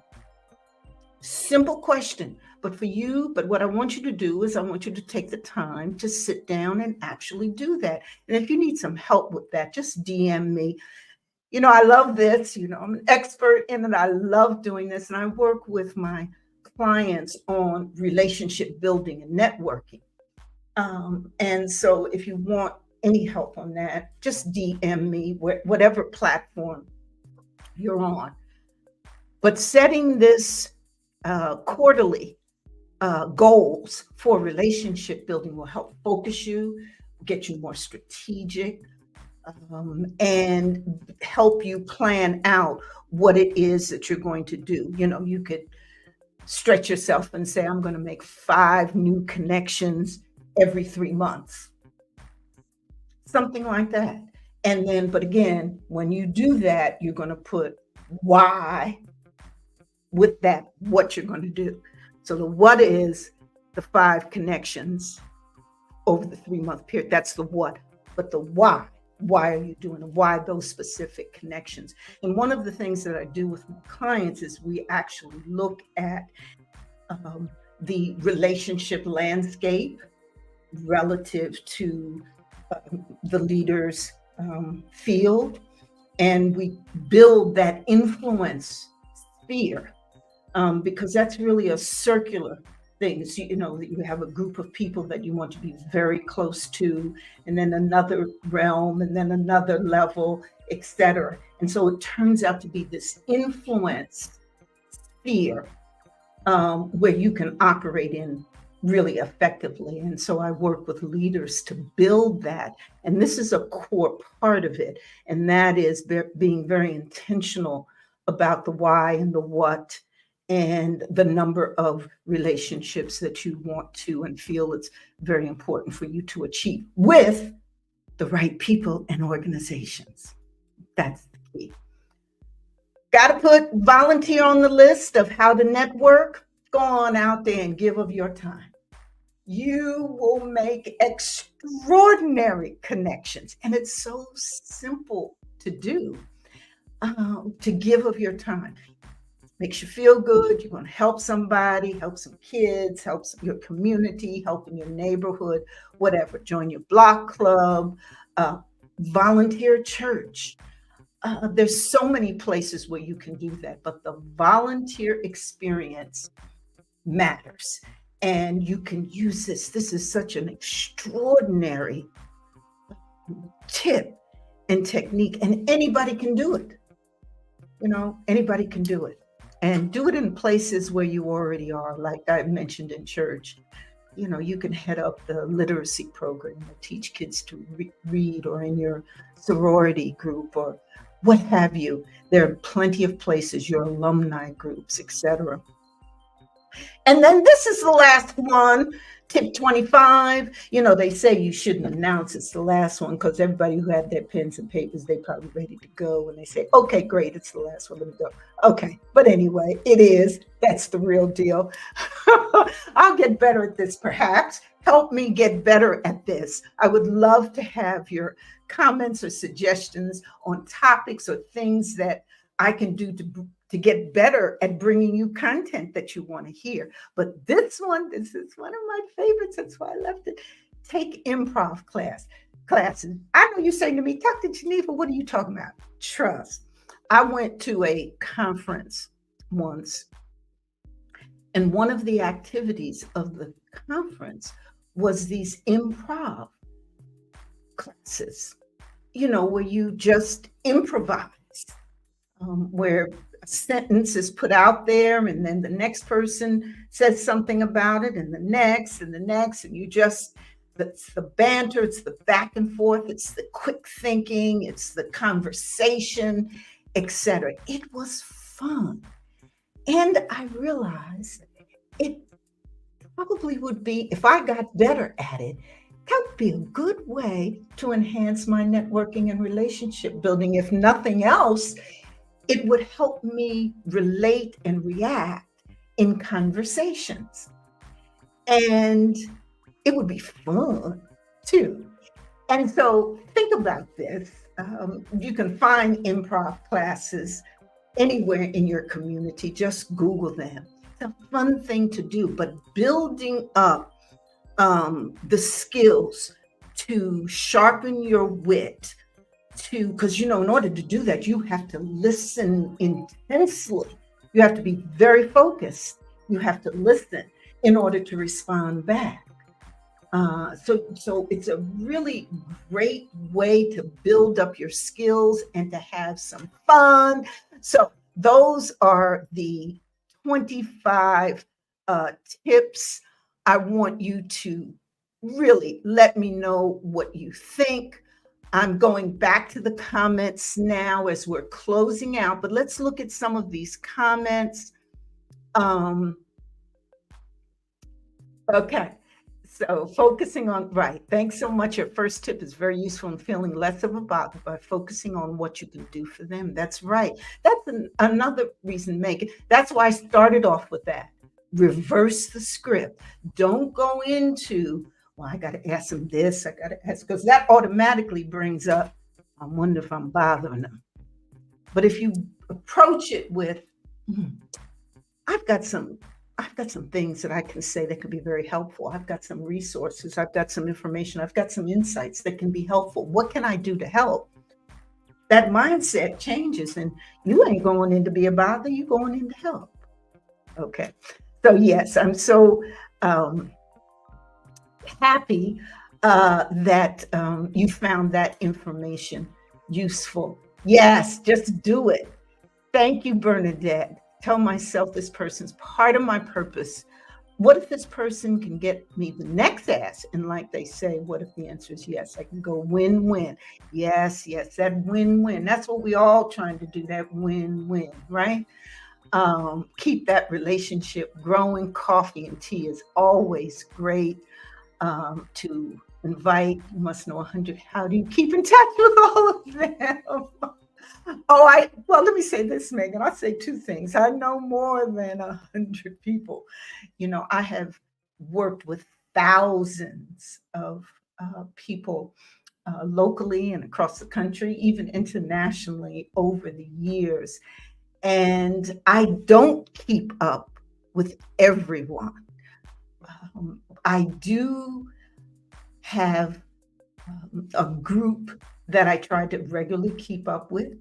Simple question. But for you, but what I want you to do is I want you to take the time to sit down and actually do that. And if you need some help with that, just DM me. I love this. I'm an expert in it. I love doing this. And I work with my clients on relationship building and networking. And so if you want any help on that, just DM me, whatever platform you're on. But setting this quarterly goals for relationship building will help focus you, get you more strategic, and help you plan out what it is that you're going to do. You could stretch yourself and say, I'm going to make 5 new connections every 3 months. Something like that. And then, but again, when you do that, you're going to put why with that, what you're going to do. So the what is the 5 connections over the 3-month period. That's the what. But the why are you doing it? Why those specific connections? And one of the things that I do with my clients is we actually look at the relationship landscape relative to the leader's field, and we build that influence sphere because that's really a circular thing. So, you have a group of people that you want to be very close to, and then another realm, and then another level, etc. And so it turns out to be this influence sphere where you can operate in really effectively. And so I work with leaders to build that. And this is a core part of it. And that is being very intentional about the why and the what and the number of relationships that you want to and feel it's very important for you to achieve with the right people and organizations. That's the key. Got to put volunteer on the list of how to network. Go on out there and give of your time. You will make extraordinary connections. And it's so simple to do, to give of your time. Makes you feel good. You're going to help somebody, help some kids, help your community, help in your neighborhood, whatever. Join your block club, volunteer church. There's so many places where you can do that, but the volunteer experience matters. And you can use this. This is such an extraordinary tip and technique, and anybody can do it. Anybody can do it. And do it in places where you already are, like I mentioned in church. You can head up the literacy program or teach kids to read, or in your sorority group or what have you. There are plenty of places, your alumni groups, etc. And then this is the last one, Tip 25, they say you shouldn't announce it's the last one because everybody who had their pens and papers, they probably ready to go. And they say, okay, great, it's the last one, let me go. Okay, but anyway, it is. That's the real deal. I'll get better at this, perhaps. Help me get better at this. I would love to have your comments or suggestions on topics or things that I can do to get better at bringing you content that you want to hear. But this is one of my favorites. That's why I left it. Take improv classes. I know you're saying to me, Dr. Geneva, what are you talking about? Trust. I went to a conference once, and one of the activities of the conference was these improv classes, where you just improvise, where a sentence is put out there and then the next person says something about it and the next and the next, and it's the banter, it's the back and forth, it's the quick thinking, it's the conversation, etc. It was fun. And I realized it probably would be, if I got better at it, that would be a good way to enhance my networking and relationship building. If nothing else, it would help me relate and react in conversations. And it would be fun too. And so think about this. You can find improv classes anywhere in your community. Just Google them. It's a fun thing to do, but building up the skills to sharpen your wit, because in order to do that, you have to listen intensely. You have to be very focused. You have to listen in order to respond back. So it's a really great way to build up your skills and to have some fun. So those are the 25 tips. I want you to really let me know what you think. I'm going back to the comments now as we're closing out, but let's look at some of these comments. Okay, so focusing on, right. Thanks so much. Your first tip is very useful in feeling less of a bother by focusing on what you can do for them. That's right. That's another reason, that's why I started off with that. Reverse the script. Don't go into, well, I got to ask them this, I got to ask, because that automatically brings up, I wonder if I'm bothering them. But if you approach it with, I've got some things that I can say that could be very helpful. I've got some resources. I've got some information. I've got some insights that can be helpful. What can I do to help? That mindset changes, and you ain't going in to be a bother. You're going in to help. Okay. So yes, I'm so happy that you found that information useful. Yes, just do it. Thank you, Bernadette. Tell myself this person's part of my purpose. What if this person can get me the next ask? And like they say, what if the answer is yes? I can go win-win. Yes, that win-win. That's what we all trying to do, that win-win, right? Keep that relationship growing. Coffee and tea is always great to invite. You must know 100. How do you keep in touch with all of them? Well, let me say this, Megan. I'll say two things. I know more than 100 people. I have worked with thousands of people locally and across the country, even internationally over the years. And I don't keep up with everyone. I do have a group that I try to regularly keep up with.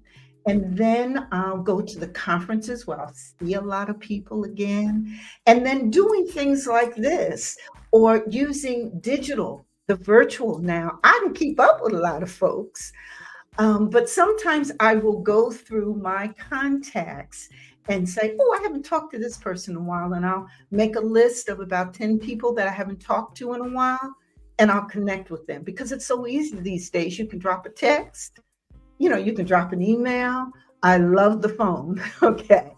And then I'll go to the conferences where I'll see a lot of people again. And then doing things like this or using digital, the virtual now, I can keep up with a lot of folks. But sometimes I will go through my contacts and say, oh, I haven't talked to this person in a while. And I'll make a list of about 10 people that I haven't talked to in a while. And I'll connect with them because it's so easy these days. You can drop a text, you can drop an email. I love the phone. Okay.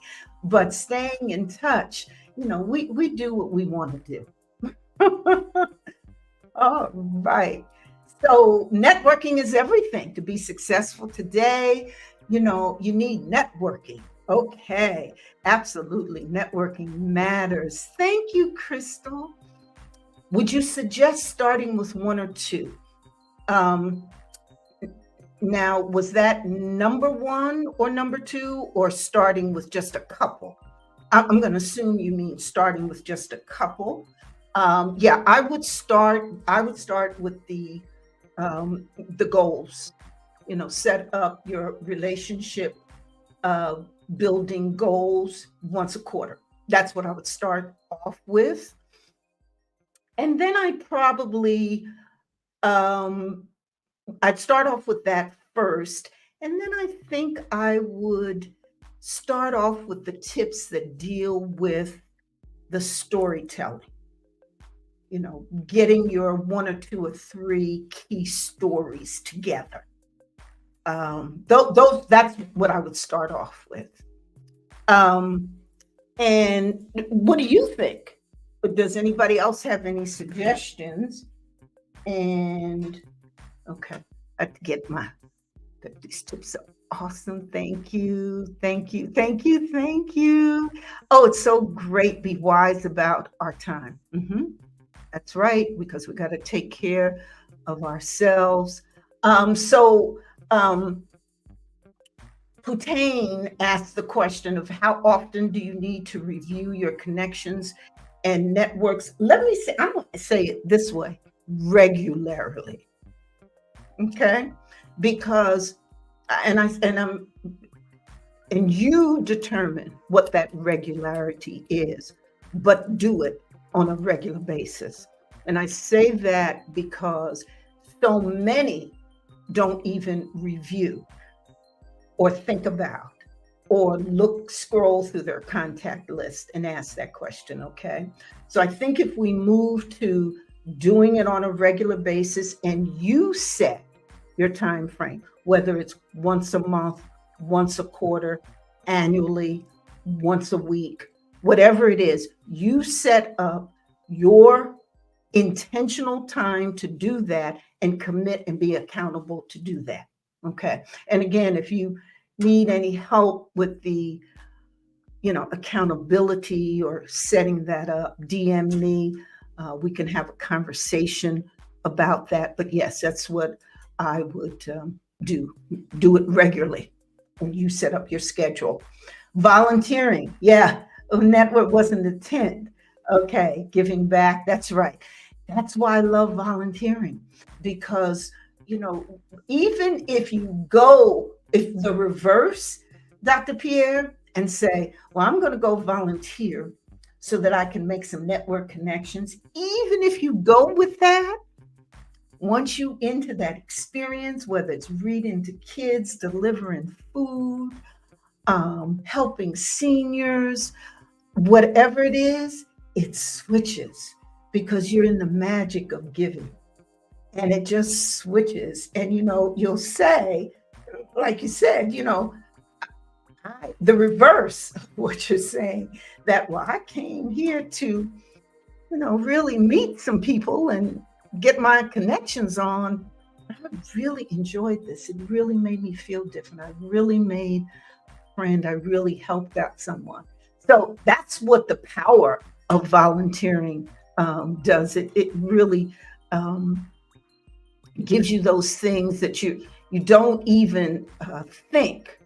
But staying in touch, we do what we want to do. All right. So networking is everything to be successful today. You need networking. Okay. Absolutely. Networking matters. Thank you, Crystal. Would you suggest starting with one or two? Um, Now, was that number one or number two, or starting with just a couple? I'm going to assume you mean starting with just a couple. Yeah, I would start. I would start with the goals. Set up your relationship uh, building goals once a quarter. That's what I would start off with, and then um, I'd start off with that first, and then I think I would start off with the tips that deal with the storytelling. Getting your one or two or three key stories together. Those That's what I would start off with. Um, and what do you think? Does anybody else have any suggestions? And okay, I have to get my these tips are awesome. Thank you. Thank you. Thank you. Thank you. Oh, it's so great. Be wise about our time. That's right, because we got to take care of ourselves. So, Putain asked the question of how often do you need to review your connections and networks? I'm going to say it this way: regularly. Okay, because and you determine what that regularity is, but do it on a regular basis. And I say that because so many don't even review or think about or scroll through their contact list and ask that question. Okay, so I think if we move to doing it on a regular basis, and you set your time frame, whether it's once a month, once a quarter, annually, once a week, whatever it is, you set up your intentional time to do that and commit and be accountable to do that. Okay. And again, if you need any help with the accountability or setting that up, DM me. We can have a conversation about that. But yes, that's what I would do. Do it regularly when you set up your schedule. Volunteering, yeah, network wasn't the tent. Okay, giving back. That's right. That's why I love volunteering, because even if the reverse, Dr. Pierre, and say, well, I'm going to go volunteer so that I can make some network connections. Even if you go with that, once you into that experience, whether it's reading to kids, delivering food, helping seniors, whatever it is, it switches because you're in the magic of giving. And it just switches. And you'll say, like you said, the reverse of what you're saying, that, well, I came here to, really meet some people and get my connections on. I really enjoyed this. It really made me feel different. I really made a friend. I really helped out someone. So that's what the power of volunteering does. It really gives you those things that you don't even think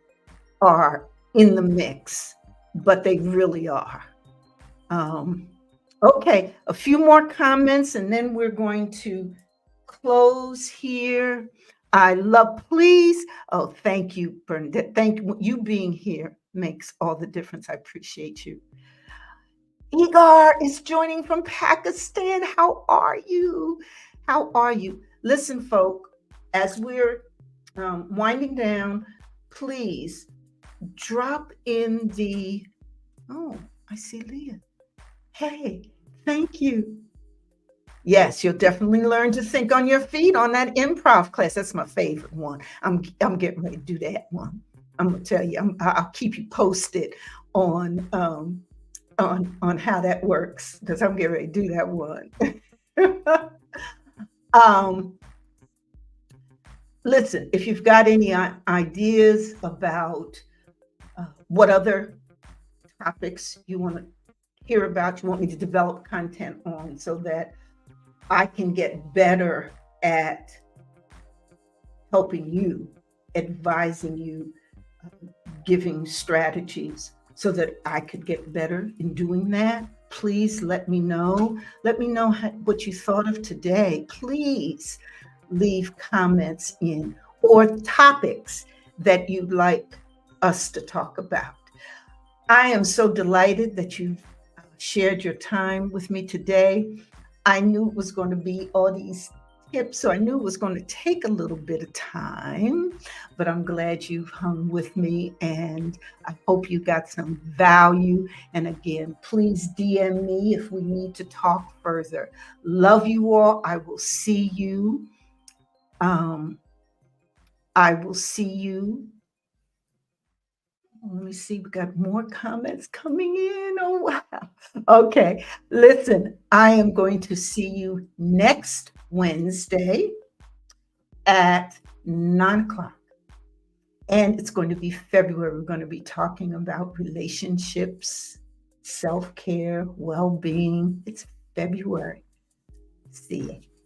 are in the mix, but they really are. Okay, a few more comments and then we're going to close here. I love, please. Oh, thank you, Bernadette. Thank you. Being here makes all the difference. I appreciate you. Igar is joining from Pakistan. How are you? How are you? Listen, folk, as we're winding down, please drop in oh, I see Leah. Hey, thank you. Yes, you'll definitely learn to think on your feet on that improv class. That's my favorite one. I'm getting ready to do that one. I'm gonna tell you. I'll keep you posted on how that works, because I'm getting ready to do that one. um, Listen, if you've got any ideas about what other topics you want to hear about, you want me to develop content on so that I can get better at helping you, advising you, giving strategies so that I could get better in doing that, please let me know. Let me know what you thought of today. Please leave comments in or topics that you'd like us to talk about. I am so delighted that you've shared your time with me today. I knew it was going to be all these tips, so I knew it was going to take a little bit of time, but I'm glad you've hung with me and I hope you got some value. And again, please DM me if we need to talk further. Love you all. I will see you. Um, I will see you. Let me see. We got more comments coming in. Oh, wow. Okay. Listen, I am going to see you next Wednesday at 9 o'clock. And it's going to be February. We're going to be talking about relationships, self care, well being. It's February. See you.